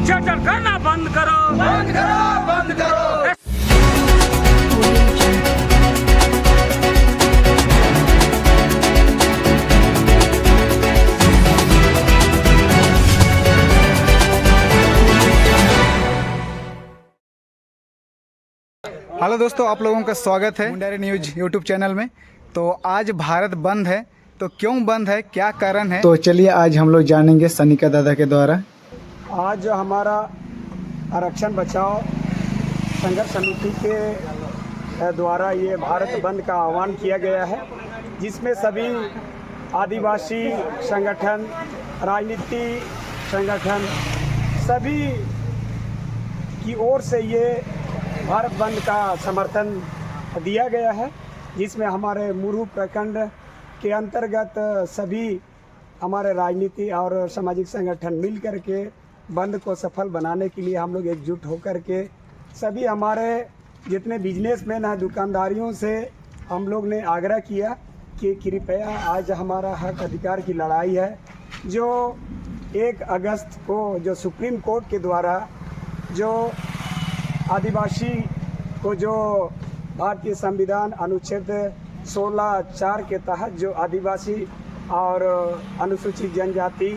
अत्याचार करना बंद करो, बंद करो, बंद करो। हेलो दोस्तों, आप लोगों का स्वागत है मुंडारी न्यूज यूट्यूब चैनल में। तो आज भारत बंद है, तो क्यों बंद है, क्या कारण है, तो चलिए आज हम लोग जानेंगे सनिका दादा के द्वारा। आज हमारा आरक्षण बचाओ संघर्ष समिति के द्वारा ये भारत बंद का आह्वान किया गया है, जिसमें सभी आदिवासी संगठन, राजनीति संगठन सभी की ओर से ये भारत बंद का समर्थन दिया गया है, जिसमें हमारे मुरहू प्रखंड के अंतर्गत सभी हमारे राजनीति और सामाजिक संगठन मिल कर के बंद को सफल बनाने के लिए हम लोग एकजुट होकर के सभी हमारे जितने बिजनेसमैन हैं, दुकानदारियों से हम लोग ने आग्रह किया कि कृपया आज हमारा हक अधिकार की लड़ाई है, जो 1 अगस्त को जो सुप्रीम कोर्ट के द्वारा जो आदिवासी को जो भारतीय संविधान अनुच्छेद 16(4) के तहत जो आदिवासी और अनुसूचित जनजाति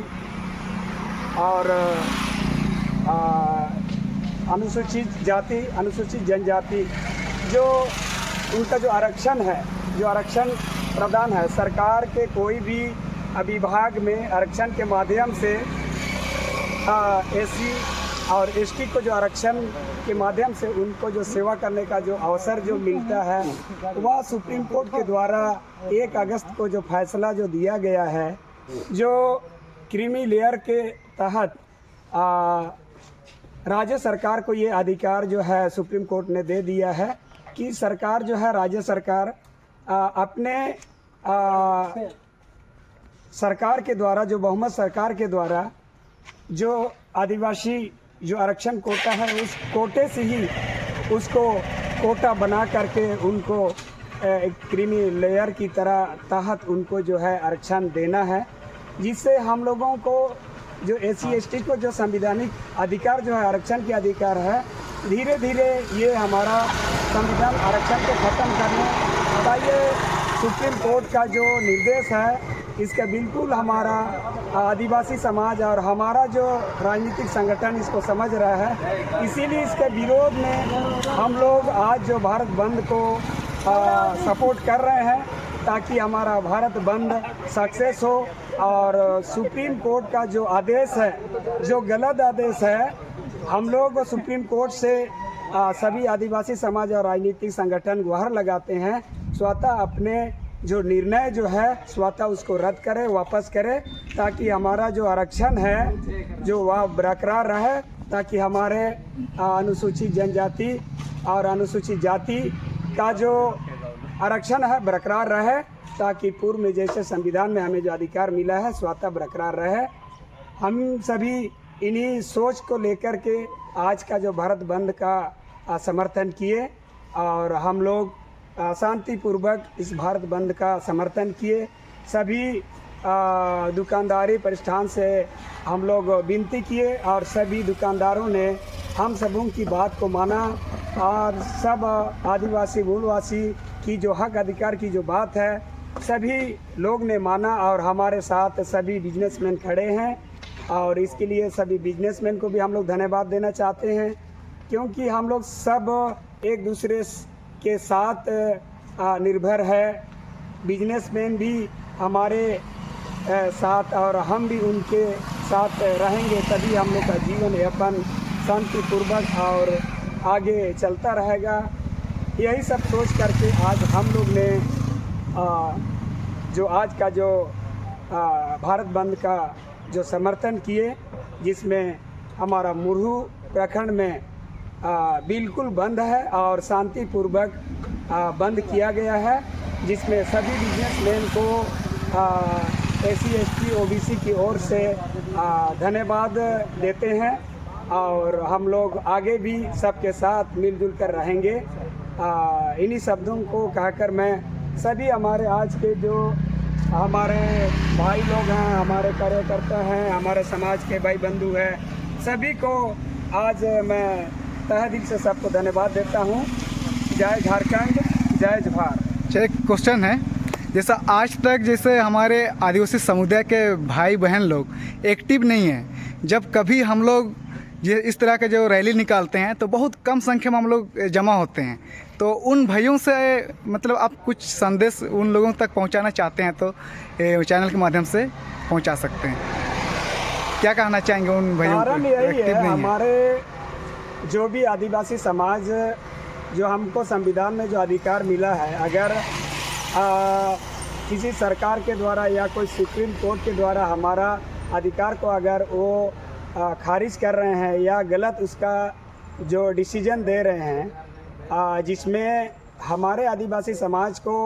और अनुसूचित जनजाति जो उनका जो आरक्षण है, जो आरक्षण प्रदान है सरकार के कोई भी विभाग में आरक्षण के माध्यम से एससी और एसटी को जो आरक्षण के माध्यम से उनको जो सेवा करने का जो अवसर जो मिलता है, वह सुप्रीम कोर्ट के द्वारा 1 अगस्त को जो फैसला जो दिया गया है, जो क्रीमी लेयर के तहत राज्य सरकार को ये अधिकार जो है सुप्रीम कोर्ट ने दे दिया है कि सरकार जो है राज्य सरकार अपने सरकार के द्वारा जो बहुमत सरकार के द्वारा जो आदिवासी जो आरक्षण कोटा है उस कोटे से ही उसको कोटा बना करके उनको एक क्रीमी लेयर की तरह तहत उनको जो है आरक्षण देना है, जिससे हम लोगों को जो एससी एसटी को जो संवैधानिक अधिकार जो है आरक्षण के अधिकार है, धीरे धीरे ये हमारा संविधान आरक्षण को ख़त्म करने का ये सुप्रीम कोर्ट का जो निर्देश है, इसका बिल्कुल हमारा आदिवासी समाज और हमारा जो राजनीतिक संगठन इसको समझ रहा है। इसीलिए इसके विरोध में हम लोग आज जो भारत बंद को सपोर्ट कर रहे हैं, ताकि हमारा भारत बंद सक्सेस हो और सुप्रीम कोर्ट का जो आदेश है, जो गलत आदेश है, हम लोग सुप्रीम कोर्ट से सभी आदिवासी समाज और राजनीतिक संगठन गुहार लगाते हैं, स्वतः अपने जो निर्णय जो है स्वतः उसको रद्द करे, वापस करे, ताकि हमारा जो आरक्षण है जो वह बरकरार रहे, ताकि हमारे अनुसूचित जनजाति और अनुसूचित जाति का जो आरक्षण है बरकरार रहे, ताकि पूर्व में जैसे संविधान में हमें जो अधिकार मिला है स्वतः बरकरार रहे। हम सभी इन्हीं सोच को लेकर के आज का जो भारत बंद का समर्थन किए और हम लोग शांतिपूर्वक इस भारत बंद का समर्थन किए। सभी दुकानदारी प्रतिष्ठान से हम लोग विनती किए और सभी दुकानदारों ने हम सबों की बात को माना और सब आदिवासी मूलवासी की जो हक अधिकार की जो बात है सभी लोग ने माना और हमारे साथ सभी बिजनेसमैन खड़े हैं। और इसके लिए सभी बिजनेसमैन को भी हम लोग धन्यवाद देना चाहते हैं, क्योंकि हम लोग सब एक दूसरे के साथ निर्भर है। बिजनेसमैन भी हमारे साथ और हम भी उनके साथ रहेंगे, तभी हम लोग का जीवन यापन शांतिपूर्वक और आगे चलता रहेगा। यही सब सोच करके आज हम लोग ने जो आज का जो भारत बंद का जो समर्थन किए, जिसमें हमारा मुरहू प्रखंड में बिल्कुल बंद है और शांतिपूर्वक बंद किया गया है, जिसमें सभी बिजनेसमैन को एससी एसटी ओबीसी की ओर से धन्यवाद देते हैं और हम लोग आगे भी सबके साथ मिलजुल कर रहेंगे। इन्हीं शब्दों को कहकर मैं सभी हमारे आज के जो हमारे भाई लोग हैं, हमारे कार्यकर्ता हैं, हमारे समाज के भाई बंधु हैं, सभी को आज मैं तहे दिल से सबको धन्यवाद देता हूँ। जय झारखंड, जय जोहार। एक क्वेश्चन है, जैसा आज तक जैसे हमारे आदिवासी समुदाय के भाई बहन लोग एक्टिव नहीं हैं, जब कभी हम लोग ये इस तरह के जो रैली निकालते हैं तो बहुत कम संख्या में हम लोग जमा होते हैं, तो उन भाइयों से मतलब आप कुछ संदेश उन लोगों तक पहुंचाना चाहते हैं तो चैनल के माध्यम से पहुंचा सकते हैं। क्या कहना चाहेंगे उन भाइयों को? कारण यही एक्टिव है, नहीं हमारे जो भी आदिवासी समाज, जो हमको संविधान में जो अधिकार मिला है, अगर किसी सरकार के द्वारा या कोई सुप्रीम कोर्ट के द्वारा हमारा अधिकार को अगर वो खारिज कर रहे हैं या गलत उसका जो डिसीजन दे रहे हैं, जिसमें हमारे आदिवासी समाज को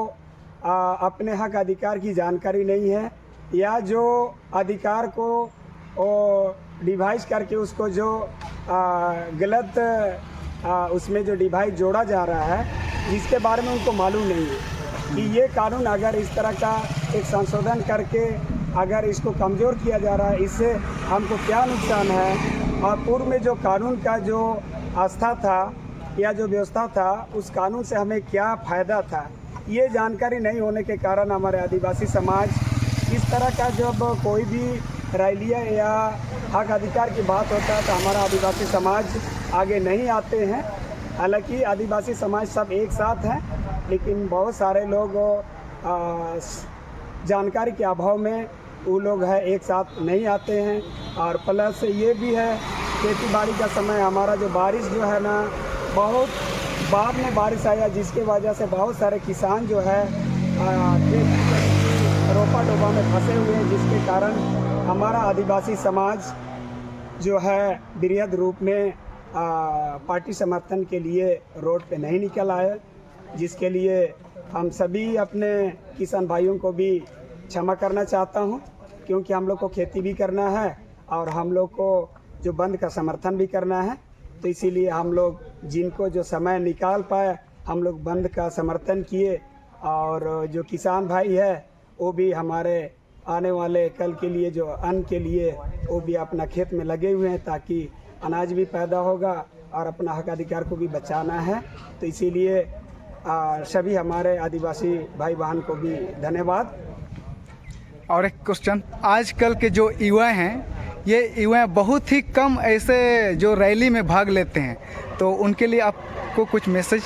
अपने हक अधिकार की जानकारी नहीं है, या जो अधिकार को डिवाइस करके उसको जो गलत उसमें जो डिवाइस जोड़ा जा रहा है, जिसके बारे में उनको मालूम नहीं है कि ये कानून अगर इस तरह का एक संशोधन करके अगर इसको कमज़ोर किया जा रहा है, इससे हमको क्या नुकसान है, और पूर्व में जो कानून का जो आस्था था या जो व्यवस्था था, उस कानून से हमें क्या फ़ायदा था, ये जानकारी नहीं होने के कारण हमारे आदिवासी समाज इस तरह का जब कोई भी रैलियाँ या हक अधिकार की बात होता है तो हमारा आदिवासी समाज आगे नहीं आते हैं। हालांकि आदिवासी समाज सब एक साथ हैं, लेकिन बहुत सारे लोग जानकारी के अभाव में वो लोग हैं एक साथ नहीं आते हैं। और प्लस ये भी है, खेती बाड़ी का समय हमारा जो बारिश जो है ना, बहुत बाद में बारिश आया, जिसके वजह से बहुत सारे किसान जो है रोपा डोबा में फंसे हुए हैं, जिसके कारण हमारा आदिवासी समाज जो है बृहद रूप में पार्टी समर्थन के लिए रोड पे नहीं निकल आए, जिसके लिए हम सभी अपने किसान भाइयों को भी क्षमा करना चाहता हूं, क्योंकि हम लोग को खेती भी करना है और हम लोग को जो बंद का समर्थन भी करना है, तो इसीलिए हम लोग जिनको जो समय निकाल पाए हम लोग बंद का समर्थन किए। और जो किसान भाई है वो भी हमारे आने वाले कल के लिए जो अन्न के लिए वो भी अपना खेत में लगे हुए हैं, ताकि अनाज भी पैदा होगा और अपना हक अधिकार को भी बचाना है। तो इसीलिए सभी हमारे आदिवासी भाई बहन को भी धन्यवाद। और एक क्वेश्चन, आजकल के जो युवा हैं, ये युवा बहुत ही कम ऐसे जो रैली में भाग लेते हैं, तो उनके लिए आपको कुछ मैसेज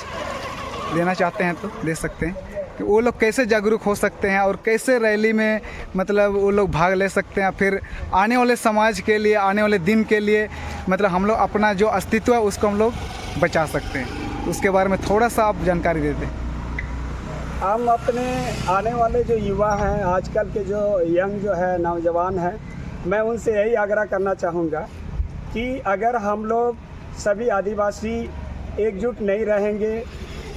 देना चाहते हैं तो दे सकते हैं कि वो लोग कैसे जागरूक हो सकते हैं और कैसे रैली में मतलब वो लोग भाग ले सकते हैं, फिर आने वाले समाज के लिए, आने वाले दिन के लिए मतलब हम लोग अपना जो अस्तित्व है उसको हम लोग बचा सकते हैं, उसके बारे में थोड़ा सा आप जानकारी दे दें। हम अपने आने वाले जो युवा हैं, आजकल के जो यंग जो है नौजवान हैं, मैं उनसे यही आग्रह करना चाहूँगा कि अगर हम लोग सभी आदिवासी एकजुट नहीं रहेंगे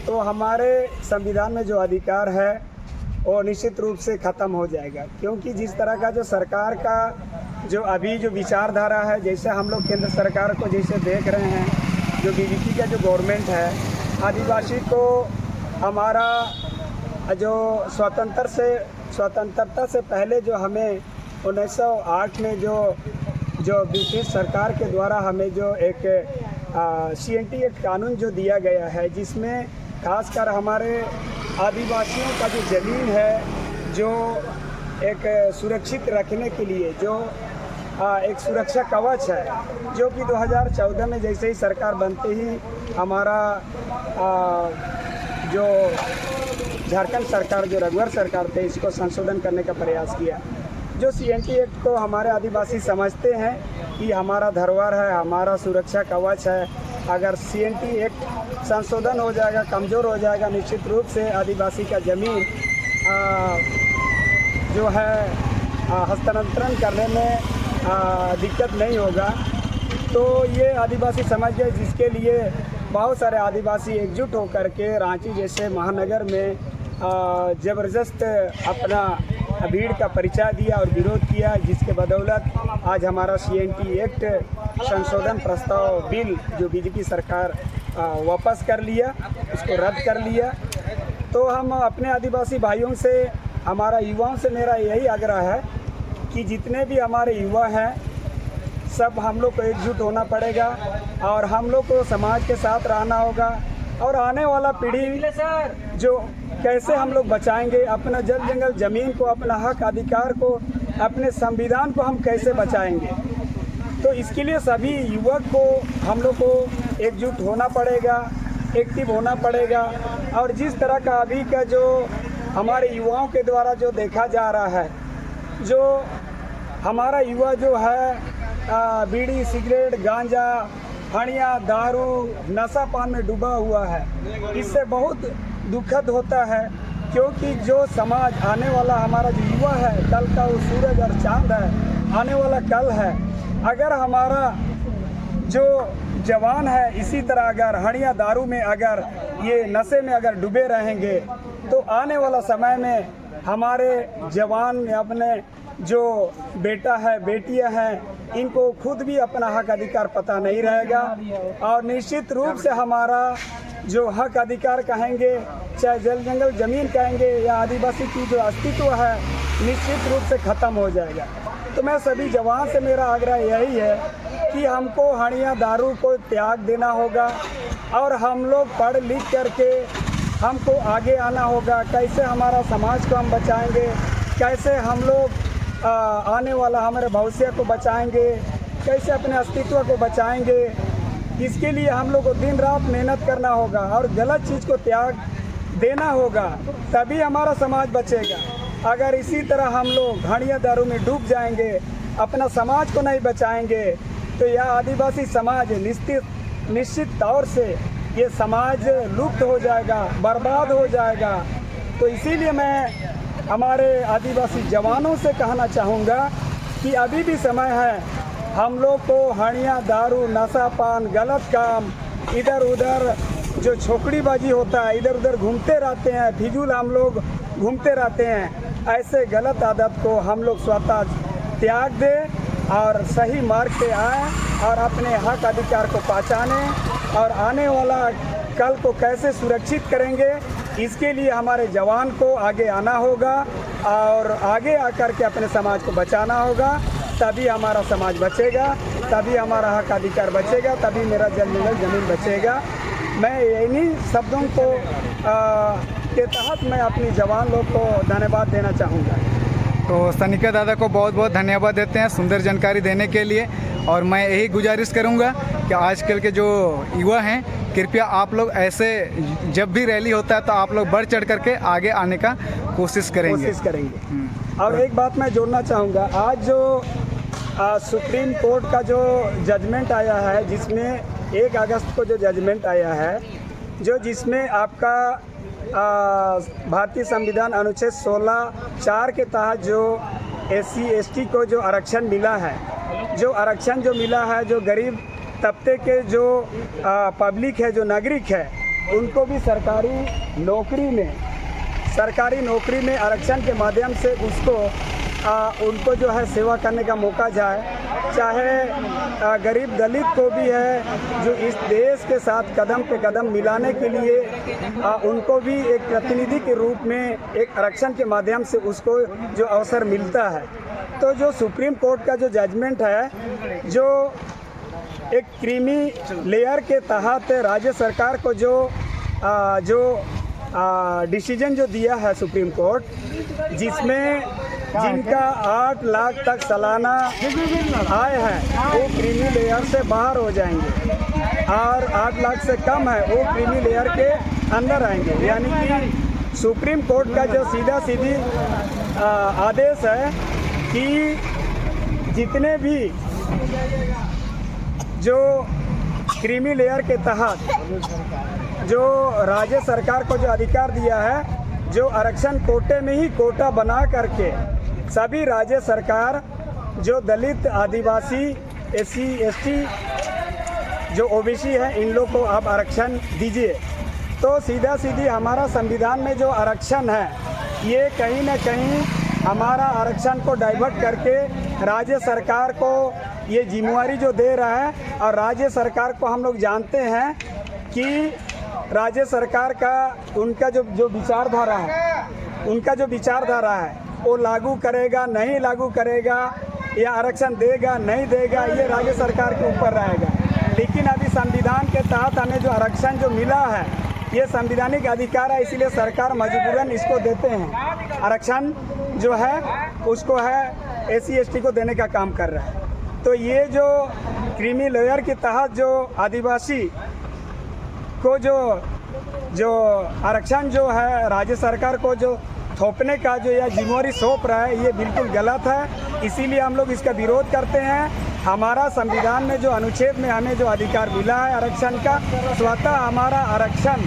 तो हमारे संविधान में जो अधिकार है वो निश्चित रूप से ख़त्म हो जाएगा। क्योंकि जिस तरह का जो सरकार का जो अभी जो विचारधारा है, जैसे हम लोग केंद्र सरकार को जैसे देख रहे हैं, जो बीजेपी का जो गवर्नमेंट है, आदिवासी को हमारा जो स्वतंत्रता से पहले जो हमें 1908 में जो ब्रिटिश सरकार के द्वारा हमें जो एक CNT एक्ट कानून जो दिया गया है, जिसमें खासकर हमारे आदिवासियों का जो ज़मीन है जो एक सुरक्षित रखने के लिए जो एक सुरक्षा कवच है, जो कि 2014 में जैसे ही सरकार बनते ही हमारा जो झारखंड सरकार जो रघुवर सरकार थे, इसको संशोधन करने का प्रयास किया। जो CNT एक्ट को हमारे आदिवासी समझते हैं कि हमारा धरोहर है, हमारा सुरक्षा कवच है। अगर CNT एक्ट संशोधन हो जाएगा, कमज़ोर हो जाएगा, निश्चित रूप से आदिवासी का ज़मीन जो है हस्तांतरण करने में दिक्कत नहीं होगा। तो ये आदिवासी समाज है, जिसके लिए बहुत सारे आदिवासी एकजुट होकर के रांची जैसे महानगर में ज़बरदस्त अपना भीड़ का परिचय दिया और विरोध किया, जिसके बदौलत आज हमारा CNT एक्ट संशोधन प्रस्ताव बिल जो बीजेपी सरकार वापस कर लिया, उसको रद्द कर लिया। तो हम अपने आदिवासी भाइयों से, हमारा युवाओं से मेरा यही आग्रह है कि जितने भी हमारे युवा हैं सब हम लोग को एकजुट होना पड़ेगा और हम लोग को समाज के साथ रहना होगा। और आने वाला पीढ़ी जो कैसे हम लोग बचाएंगे अपना जल जंगल ज़मीन को, अपना हक अधिकार को, अपने संविधान को हम कैसे बचाएंगे। तो इसके लिए सभी युवक को हम लोग को एकजुट होना पड़ेगा, एक्टिव होना पड़ेगा। और जिस तरह का अभी का जो हमारे युवाओं के द्वारा जो देखा जा रहा है, जो हमारा युवा जो है बीड़ी, सिगरेट, गांजा, हड़िया, दारू, नशा पान में डूबा हुआ है, इससे बहुत दुखद होता है। क्योंकि जो समाज आने वाला हमारा जो युवा है, कल का वो सूरज और चांद है, आने वाला कल है। अगर हमारा जो जवान है इसी तरह अगर हड़िया, दारू में, अगर ये नशे में अगर डूबे रहेंगे तो आने वाला समय में हमारे जवान अपने जो बेटा है, बेटियां हैं, इनको खुद भी अपना हक अधिकार पता नहीं रहेगा। और निश्चित रूप से हमारा जो हक अधिकार कहेंगे, चाहे जल जंगल ज़मीन कहेंगे या आदिवासी की जो अस्तित्व है, निश्चित रूप से ख़त्म हो जाएगा। तो मैं सभी जवान से मेरा आग्रह यही है कि हमको हड़िया, दारू को त्याग देना होगा और हम लोग पढ़ लिख करके हमको आगे आना होगा। कैसे हमारा समाज को हम बचाएंगे, कैसे हम लोग आने वाला हमारे भविष्य को बचाएंगे, कैसे अपने अस्तित्व को बचाएंगे, इसके लिए हम लोग को दिन रात मेहनत करना होगा और गलत चीज़ को त्याग देना होगा, तभी हमारा समाज बचेगा। अगर इसी तरह हम लोग हड़िया, दारू में डूब जाएंगे, अपना समाज को नहीं बचाएंगे, तो यह आदिवासी समाज निश्चित तौर से ये समाज लुप्त हो जाएगा, बर्बाद हो जाएगा। तो इसीलिए मैं हमारे आदिवासी जवानों से कहना चाहूँगा कि अभी भी समय है, हम लोग को हड़िया, दारू, नशा पान, गलत काम, इधर उधर जो छोकड़ीबाजी होता है, इधर उधर घूमते रहते हैं, फिजूल हम लोग घूमते रहते हैं, ऐसे गलत आदत को हम लोग स्वतः त्याग दें और सही मार्ग पे आए और अपने हक अधिकार को पहचाने और आने वाला कल को कैसे सुरक्षित करेंगे, इसके लिए हमारे जवान को आगे आना होगा और आगे आकर के अपने समाज को बचाना होगा। तभी हमारा समाज बचेगा, तभी हमारा हक अधिकार बचेगा, तभी मेरा जल जंगल ज़मीन बचेगा। मैं इन्हीं शब्दों को के तहत मैं अपनी जवान लोग को धन्यवाद देना चाहूँगा। तो सनिका दादा को बहुत बहुत धन्यवाद देते हैं सुंदर जानकारी देने के लिए। और मैं यही गुजारिश करूँगा कि आजकल के जो युवा हैं, कृपया आप लोग ऐसे जब भी रैली होता है तो आप लोग बढ़ चढ़ करके आगे आने का कोशिश करेंगे। और एक बात मैं जोड़ना चाहूँगा, आज जो सुप्रीम कोर्ट का जो जजमेंट आया है, जिसमें 1 अगस्त को जो जजमेंट आया है, जिसमें आपका भारतीय संविधान अनुच्छेद 16(4) के तहत जो SC ST को जो आरक्षण मिला है, जो गरीब तबके के जो पब्लिक है, जो नागरिक है, उनको भी सरकारी नौकरी में आरक्षण के माध्यम से उनको जो है सेवा करने का मौका जाए। चाहे गरीब दलित को भी है जो इस देश के साथ कदम पे कदम मिलाने के लिए उनको भी एक प्रतिनिधि के रूप में एक आरक्षण के माध्यम से उसको जो अवसर मिलता है। तो जो सुप्रीम कोर्ट का जो जजमेंट है, जो एक क्रीमी लेयर के तहत राज्य सरकार को जो डिसीजन जो दिया है सुप्रीम कोर्ट, जिसमें जिनका 8 लाख तक सालाना आय है वो क्रीमी लेयर से बाहर हो जाएंगे और 8 लाख से कम है वो क्रीमी लेयर के अंदर आएंगे। यानी कि सुप्रीम कोर्ट का जो सीधी आदेश है कि जितने भी जो क्रीमी लेयर के तहत जो राज्य सरकार को जो अधिकार दिया है, जो आरक्षण कोटे में ही कोटा बना करके सभी राज्य सरकार जो दलित, आदिवासी, SC ST जो OBC है, इन लोग को आप आरक्षण दीजिए। तो सीधी हमारा संविधान में जो आरक्षण है, ये कहीं ना कहीं हमारा आरक्षण को डाइवर्ट करके राज्य सरकार को ये जिम्मेवारी जो दे रहा है। और राज्य सरकार को हम लोग जानते हैं कि राज्य सरकार का उनका जो विचारधारा है, वो लागू करेगा नहीं लागू करेगा, या आरक्षण देगा नहीं देगा ये राज्य सरकार के ऊपर रहेगा। लेकिन अभी संविधान के तहत हमें जो आरक्षण जो मिला है ये संवैधानिक अधिकार है, इसीलिए सरकार मजबूरन इसको देते हैं। आरक्षण जो है उसको है SC ST को देने का काम कर रहा है। तो ये जो क्रीमी लेयर के तहत जो आदिवासी को जो आरक्षण जो है राज्य सरकार को जो थोपने का जो यह जिम्मेवारी सौंप रहा है ये बिल्कुल गलत है। इसीलिए हम लोग इसका विरोध करते हैं। हमारा संविधान में जो अनुच्छेद में हमें जो अधिकार मिला है आरक्षण का, स्वतः हमारा आरक्षण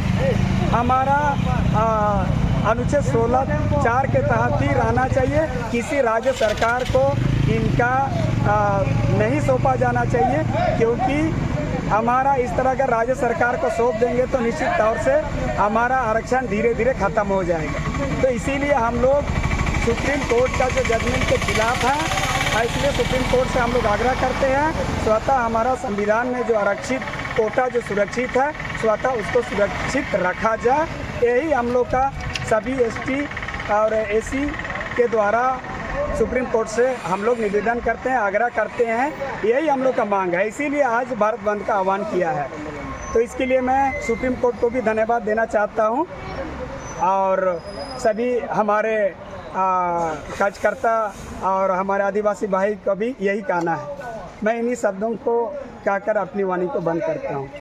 हमारा अनुच्छेद 16(4) के तहत ही रहना चाहिए। किसी राज्य सरकार को इनका नहीं सौंपा जाना चाहिए, क्योंकि हमारा इस तरह का राज्य सरकार को सौंप देंगे तो निश्चित तौर से हमारा आरक्षण धीरे धीरे ख़त्म हो जाएगा। तो इसीलिए हम लोग सुप्रीम कोर्ट का जो जजमेंट के खिलाफ है, इसलिए सुप्रीम कोर्ट से हम लोग आग्रह करते हैं स्वतः हमारा संविधान में जो आरक्षित कोटा जो सुरक्षित है स्वतः उसको सुरक्षित रखा जाए। यही हम लोग का सभी ST और SC के द्वारा सुप्रीम कोर्ट से हम लोग निवेदन करते हैं, आग्रह करते हैं। यही हम लोग का मांग है, इसीलिए आज भारत बंद का आह्वान किया है। तो इसके लिए मैं सुप्रीम कोर्ट को भी धन्यवाद देना चाहता हूं और सभी हमारे कार्यकर्ता और हमारे आदिवासी भाई को भी यही कहना है। मैं इन्हीं शब्दों को कहकर अपनी वाणी को बंद करता हूं।